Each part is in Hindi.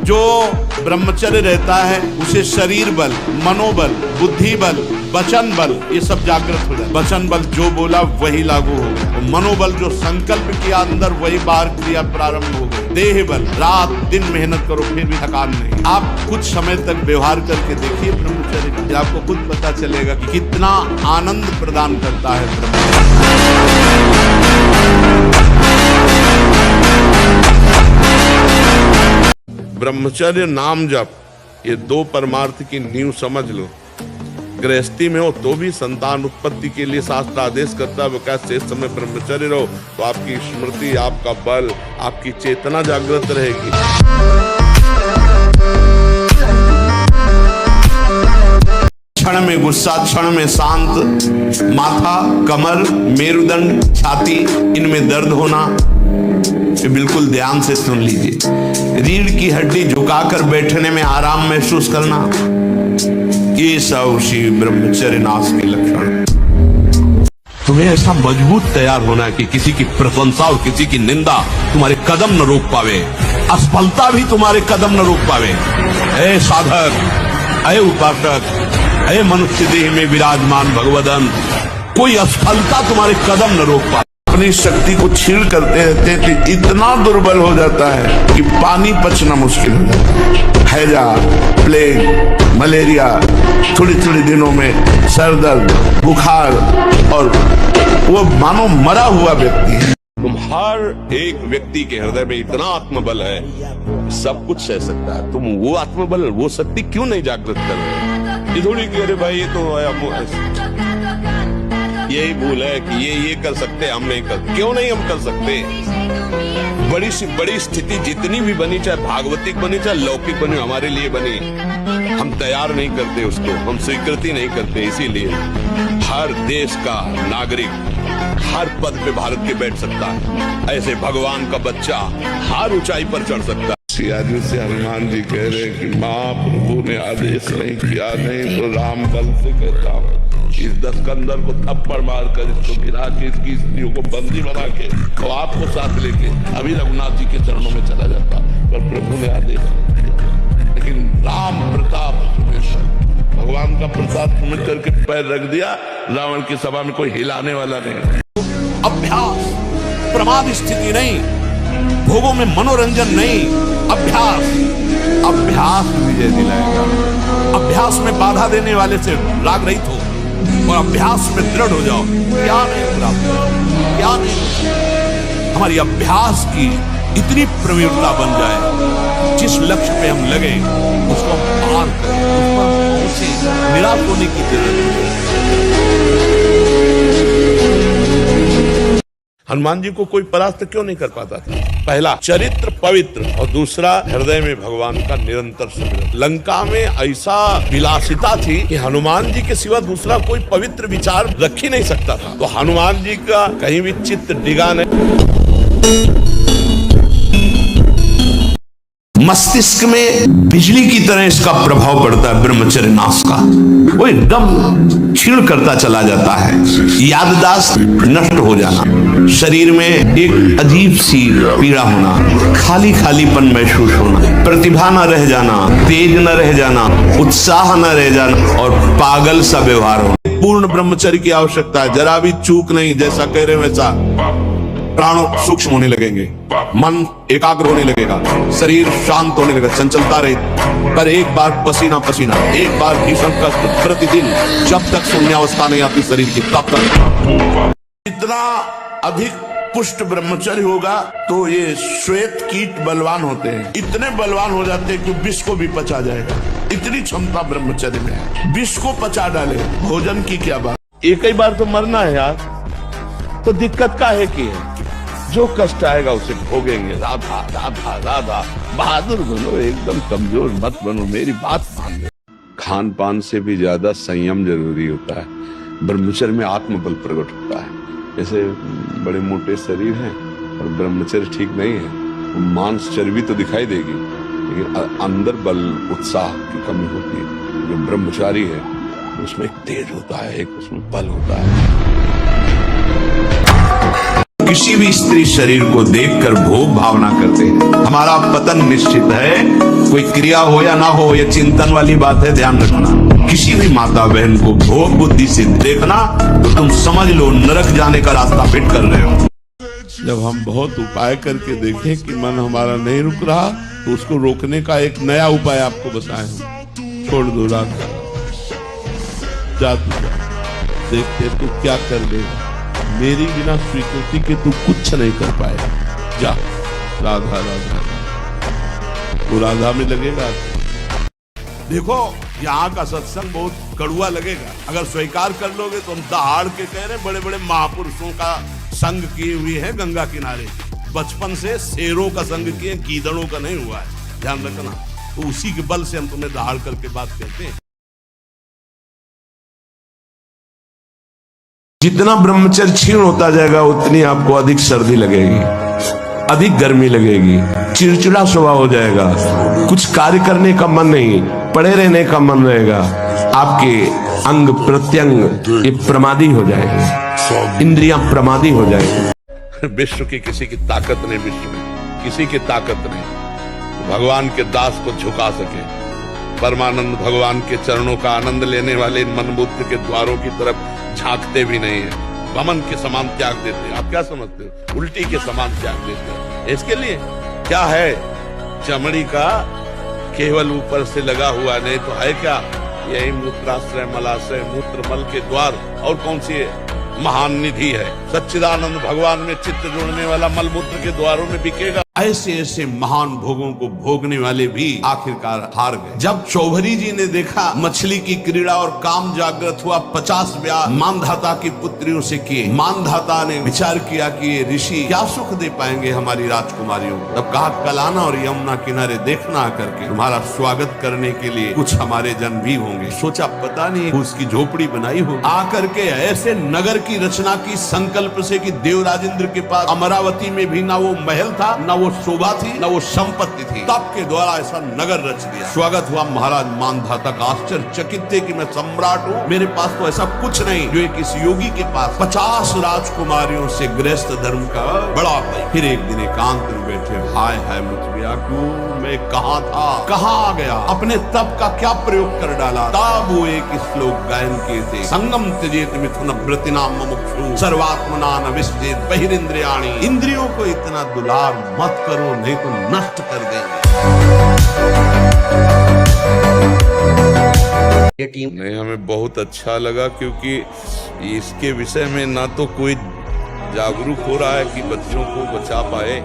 जो ब्रह्मचर्य रहता है उसे शरीर बल, मनोबल, बुद्धि बल, वचन बल ये सब जागृत हो जाए। वचन बल जो बोला वही लागू हो गया, मनोबल जो संकल्प किया अंदर वही बाहर क्रिया प्रारंभ हो गई। देह बल रात दिन मेहनत करो फिर भी थकान नहीं। आप कुछ समय तक व्यवहार करके देखिए ब्रह्मचर्य का, आपको खुद पता चलेगा कि कितना आनंद प्रदान करता है ब्रह्मचर्य नाम जप। ये दो परमार्थ की नींव समझ लो। गृहस्थी में हो तो भी संतान उत्पत्ति के लिए शास्त्र आदेश करता है क्या शेष समय ब्रह्मचर्य रहो, तो आपकी स्मृति, आपका बल, आपकी चेतना जागृत रहेगी। क्षण में गुस्सा, क्षण में शांत, माथा, कमर, मेरुदंड, छाती इनमें दर्द होना, बिल्कुल ध्यान से सुन लीजिए। रीढ़ की हड्डी झुकाकर बैठने में आराम महसूस करना, ये सब उसी ब्रह्मचर्य नाश के लक्षण। तुम्हें ऐसा मजबूत तैयार होना है कि किसी की प्रशंसा और किसी की निंदा तुम्हारे कदम न रोक पावे, असफलता भी तुम्हारे कदम न रोक पावे। ऐ साधक, ऐ उपासक, ऐ मनुष्य देह में विराजमान भगवदन, कोई असफलता तुम्हारे कदम न रोक पावे। अपनी शक्ति को छीण करते रहते हैं तो इतना दुर्बल हो जाता है कि पानी पचना मुश्किल हो जाता है। हैजा, प्लेग, मलेरिया, थोड़ी थोड़ी दिनों में सर दर्द, बुखार, और वो मानो मरा हुआ व्यक्ति है। तुम हर एक व्यक्ति के हृदय में इतना आत्मबल है, सब कुछ सह सकता है। तुम वो आत्मबल, वो शक्ति क्यों नहीं जागृत कर रहे? थोड़ी कि अरे भाई ये तो यही भूल है कि ये कर सकते, हम नहीं कर। क्यों नहीं हम कर सकते? बड़ी से बड़ी स्थिति जितनी भी बनी, चाहे भागवतिक बनी चाहे लौकिक बनी, हमारे लिए बनी, हम तैयार नहीं करते उसको, हम स्वीकृति नहीं करते। इसीलिए हर देश का नागरिक हर पद पे भारत के बैठ सकता है, ऐसे भगवान का बच्चा हर ऊंचाई पर चढ़ सकता है। सियाजी से हनुमान जी कह रहे हैं कि महाप्रभु ने आदेश नहीं किया, नहीं तो राम बल से कहता हूँ इस दस्कंदर को थप्पड़ मारकर इसको गिरा के इसकी स्त्रियों को बंदी बना के और आपको साथ लेके अभी रघुनाथ जी के चरणों में चला जाता, पर प्रभु ने आदेश नहीं किया। लेकिन राम प्रताप भगवान का प्रसाद समझ करके पैर रख दिया, रावण की सभा में कोई हिलाने वाला नहीं। अभ्यास, प्रमाद स्थिति नहीं, भोगों में मनोरंजन नहीं, अभ्यास, अभ्यास विजय दिलाएगा। अभ्यास में बाधा देने वाले से राग रहित हो और अभ्यास में दृढ़ हो जाओ। क्या नहीं प्राप्त, क्या नहीं। हमारी अभ्यास की इतनी प्रवीणता बन जाए, जिस लक्ष्य पे हम लगे उसको हम पार करें, उस पर पहुंचे, निराश होने की जरूरत नहीं। हनुमान जी को कोई परास्त क्यों नहीं कर पाता था? पहला चरित्र पवित्र और दूसरा हृदय में भगवान का निरंतर स्मरण। लंका में ऐसा विलासिता थी कि हनुमान जी के सिवा दूसरा कोई पवित्र विचार रख ही नहीं सकता था। तो हनुमान जी का कहीं भी चित्त डिगा नहीं। मस्तिष्क में बिजली की तरह इसका प्रभाव पड़ता है ब्रह्मचर्य नाश का, वो एकदम क्षीण करता चला जाता है। याददाश्त नष्ट हो जाना, शरीर में एक अजीब सी पीड़ा होना, खाली खालीपन महसूस होना, प्रतिभा न रह जाना, तेज न रह जाना, उत्साह न रह जाना और पागल सा व्यवहार होना। पूर्ण ब्रह्मचर्य की आवश्यकता है, जरा भी चूक नहीं, जैसा कह रहे वैसा। प्राण सूक्ष्म होने लगेंगे, मन एकाग्र होने लगेगा, शरीर शांत होने लगेगा, चंचलता रही। पर एक बार पसीना पसीना, एक बार भीषण कष्ट प्रतिदिन, जब तक शून्यावस्था नहीं आती शरीर की, तब तक। इतना अधिक पुष्ट ब्रह्मचर्य होगा तो ये श्वेत कीट बलवान होते हैं, इतने बलवान हो जाते हैं कि विष को भी पचा जाएगा। इतनी क्षमता ब्रह्मचर्य में है, विष को पचा डाले। भोजन की क्या बात, एक ही बार तो मरना है यार, तो दिक्कत का है कि जो कष्ट आएगा उसे भोगेंगे। राधा राधा राधा, बहादुर बनो, एकदम कमजोर मत बनो, मेरी बात मान लो। खान पान से भी ज्यादा संयम जरूरी होता है। ब्रह्मचर्य में आत्मबल प्रकट होता है। जैसे बड़े मोटे शरीर हैं और ब्रह्मचर्य ठीक नहीं है, मांस चर्बी तो दिखाई देगी लेकिन अंदर बल उत्साह की कमी होती है। जो ब्रह्मचारी है उसमें एक तेज होता है, एक उसमें बल होता है। किसी भी स्त्री शरीर को देखकर भोग भावना करते हैं। हमारा पतन निश्चित है, कोई क्रिया हो या ना हो, ये चिंतन वाली बात है, ध्यान रखना। किसी भी माता बहन को भोग बुद्धि से देखना तो तुम समझ लो नरक जाने का रास्ता फिट कर रहे हो। जब हम बहुत उपाय करके देखें कि मन हमारा नहीं रुक रहा, तो उसको रोकने का एक नया उपाय आपको बताए हम। छोड़ दो राधा, जा तू जा, देखते तू क्या कर देगा। मेरी बिना स्वीकृति के तू कुछ नहीं कर पाएगा। जा राधा राधा, वो राधा में लगेगा। देखो यहाँ का सत्संग बहुत कड़ुआ लगेगा, अगर स्वीकार कर लोगे तो हम दहाड़ के कह रहे बड़े बड़े महापुरुषों का संग किए हुए हैं गंगा किनारे। बचपन से शेरों का संग किए, गीदड़ों का नहीं हुआ है, ध्यान रखना। तो उसी के बल से हम तुम्हें दहाड़ करके बात कहते हैं। जितना ब्रह्मचर्य क्षीण होता जाएगा उतनी आपको अधिक सर्दी लगेगी, अधिक गर्मी लगेगी, चिड़चिड़ा स्वभाव हो जाएगा, कुछ कार्य करने का मन नहीं, पड़े रहने का मन रहेगा। आपके अंग प्रत्यंग ये प्रमादी हो जाएंगे, इंद्रियां प्रमादी हो जाएंगी। विश्व की किसी की ताकत नहीं, विश्व में किसी की ताकत नहीं भगवान के दास को झुका सके। परमानंद भगवान के चरणों का आनंद लेने वाले इन मनबुद्ध के द्वारों की तरफ झांकते भी नहीं है, वमन के समान त्याग देते हैं। आप क्या समझते हो? उल्टी के समान त्याग देते हैं। इसके लिए क्या है? चमड़ी का केवल ऊपर से लगा हुआ, नहीं तो है क्या? यही मूत्राश्रय मलाशय मूत्र मल के द्वार, और कौन सी महान निधि है? सच्चिदानंद भगवान में चित्त जोड़ने वाला मलमूत्र के द्वारों में बिकेगा। ऐसे ऐसे महान भोगों को भोगने वाले भी आखिरकार हार गए। जब चौधरी जी ने देखा मछली की क्रीड़ा और काम जागृत हुआ, 50 ब्याह मानधाता की पुत्रियों से किए। मानधाता ने विचार किया कि ये ऋषि क्या सुख दे पाएंगे हमारी राजकुमारियों को। तब कहा कल आना और यमुना किनारे देखना आकर के, तुम्हारा स्वागत करने के लिए कुछ हमारे जन भी होंगे। सोचा पता नहीं उसकी झोपड़ी बनाई हो। आकर के ऐसे नगर की रचना की संकल्प से कि देवराजेंद्र के पास अमरावती में भी ना वो महल था, ना वो शोभा थी, ना वो संपत्ति थी। तब के द्वारा ऐसा नगर रच दिया। स्वागत हुआ महाराज मानधाता का। आश्चर्यचकित थे कि मैं सम्राट हूँ, मेरे पास तो ऐसा कुछ नहीं जो एक इस योगी के पास 50 राजकुमारियों से गृहस्थ धर्म का बड़ा भाई। फिर एक दिन एकांत में बैठे, हाय हाय मुझ गया, क्यों मैं कहाँ था, कहाँ आ गया, अपने तप का क्या प्रयोग कर डाला। तब वो एक श्लोक गायन किए थे, संगम त्यजेत मिथुन व्रतिनाम मुमुक्षु सर्वात्मना न विसजेत बहिरिंद्रियाणि। इंद्रियों को इतना दुलार मत करो, नहीं तो नष्ट कर देंगे। नहीं, हमें बहुत अच्छा लगा, क्योंकि इसके विषय में ना तो कोई जागरूक हो रहा है कि बच्चों को बचा पाए।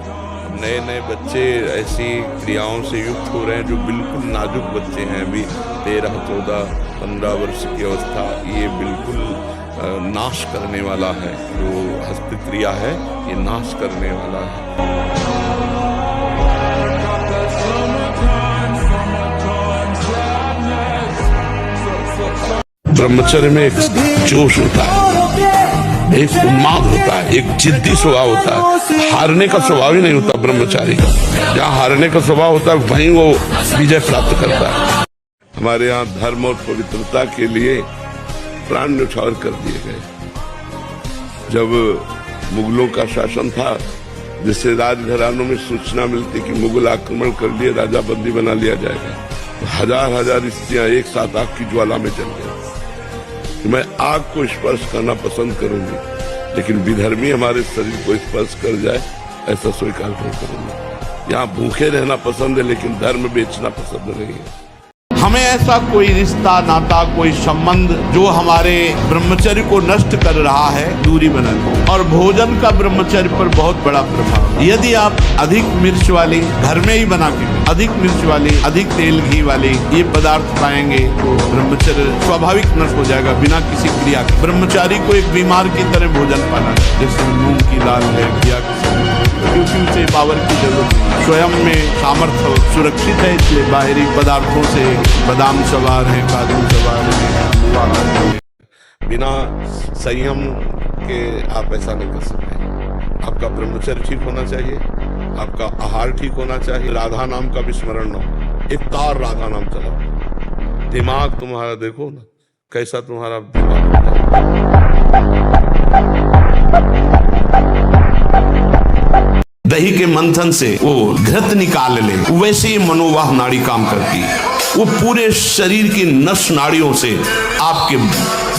नए नए बच्चे ऐसी क्रियाओं से युक्त हो रहे हैं जो बिल्कुल नाजुक बच्चे हैं, अभी 13, 14, 15 वर्ष की अवस्था। ये बिल्कुल नाश करने वाला है, जो हस्त क्रिया है ये नाश करने वाला है। ब्रह्मचर्य में एक जोश होता है, एक उन्माद होता है, एक जिद्दी स्वभाव होता है। हारने का स्वभाव ही नहीं होता ब्रह्मचारी का। जहाँ हारने का स्वभाव होता है वहीं वो विजय प्राप्त करता है। हमारे यहाँ धर्म और पवित्रता के लिए प्राण न्यौछावर कर दिए गए। जब मुगलों का शासन था, जिससे राजघरानों में सूचना मिलती कि मुगल आक्रमण कर लिए, राजा बंदी बना लिया जाएगा, तो हजार हजार स्त्रियां एक साथ आग की ज्वाला में जल गई। तो मैं आग को स्पर्श करना पसंद करूंगी, लेकिन विधर्मी हमारे शरीर को स्पर्श कर जाए ऐसा स्वीकार नहीं करूंगा। यहाँ भूखे रहना पसंद है, लेकिन धर्म बेचना पसंद नहीं है। हमें ऐसा कोई रिश्ता नाता, कोई संबंध जो हमारे ब्रह्मचर्य को नष्ट कर रहा है, दूरी बनानी। और भोजन का ब्रह्मचर्य पर बहुत बड़ा प्रभाव। यदि आप अधिक मिर्च वाली घर में ही बना के, अधिक मिर्च वाली, अधिक तेल घी वाली ये पदार्थ पाएंगे तो ब्रह्मचर्य स्वाभाविक नष्ट हो जाएगा बिना किसी क्रिया के। ब्रह्मचारी को एक बीमार की तरह भोजन पाना, जैसे मूंग की दाल है या क्योंकि उसे पावर की जरूरत है। स्वयं में सामर्थ्य सुरक्षित है, इसलिए बाहरी पदार्थों से बादाम सवार है, काजू सवार है। बिना संयम के आप ऐसा नहीं कर सकते। आपका ब्रह्मचर्य ठीक होना चाहिए, आपका आहार ठीक होना चाहिए, राधा नाम का भी स्मरण न हो। एक तार राधा नाम चलाओ। दिमाग तुम्हारा देखो ना कैसा तुम्हारा दिमाग। दही के मंथन से वो घृत निकाल ले, वैसे ही मनोवाह नाड़ी काम करती है। वो पूरे शरीर की नस नाड़ियों से आपके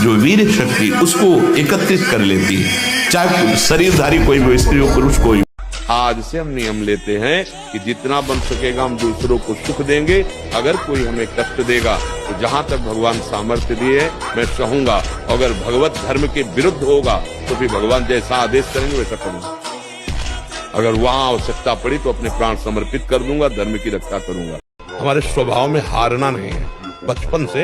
जो वीर शक्ति उसको एकत्रित कर लेती है, चाहे शरीरधारी कोई भी स्त्री हो पुरुष कोई। आज से हम नियम लेते हैं कि जितना बन सकेगा हम दूसरों को सुख देंगे। अगर कोई हमें कष्ट देगा तो जहां तक भगवान सामर्थ्य दिए मैं सहूंगा। अगर भगवत धर्म के विरुद्ध होगा तो फिर भगवान जैसा आदेश करेंगे वैसा करूंगा। अगर वहां आवश्यकता पड़ी तो अपने प्राण समर्पित कर दूंगा, धर्म की रक्षा करूंगा। हमारे स्वभाव में हारना नहीं है, बचपन से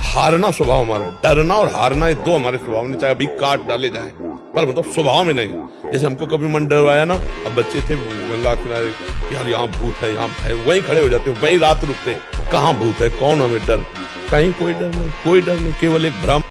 हारना स्वभाव हमारा, डरना और हारना ये दो हमारे स्वभाव में, चाहे अभी काट डाले जाए पर मतलब स्वभाव में नहीं। जैसे हमको कभी मन डरवाया ना, अब बच्चे थे गंगा किनारे कि यार यहाँ भूत है, यहाँ है, वहीं खड़े हो जाते, वहीं रात रुकते, कहाँ भूत है, कौन हमें डर, कहीं कोई डर नहीं, कोई डर नहीं, केवल एक भ्रम।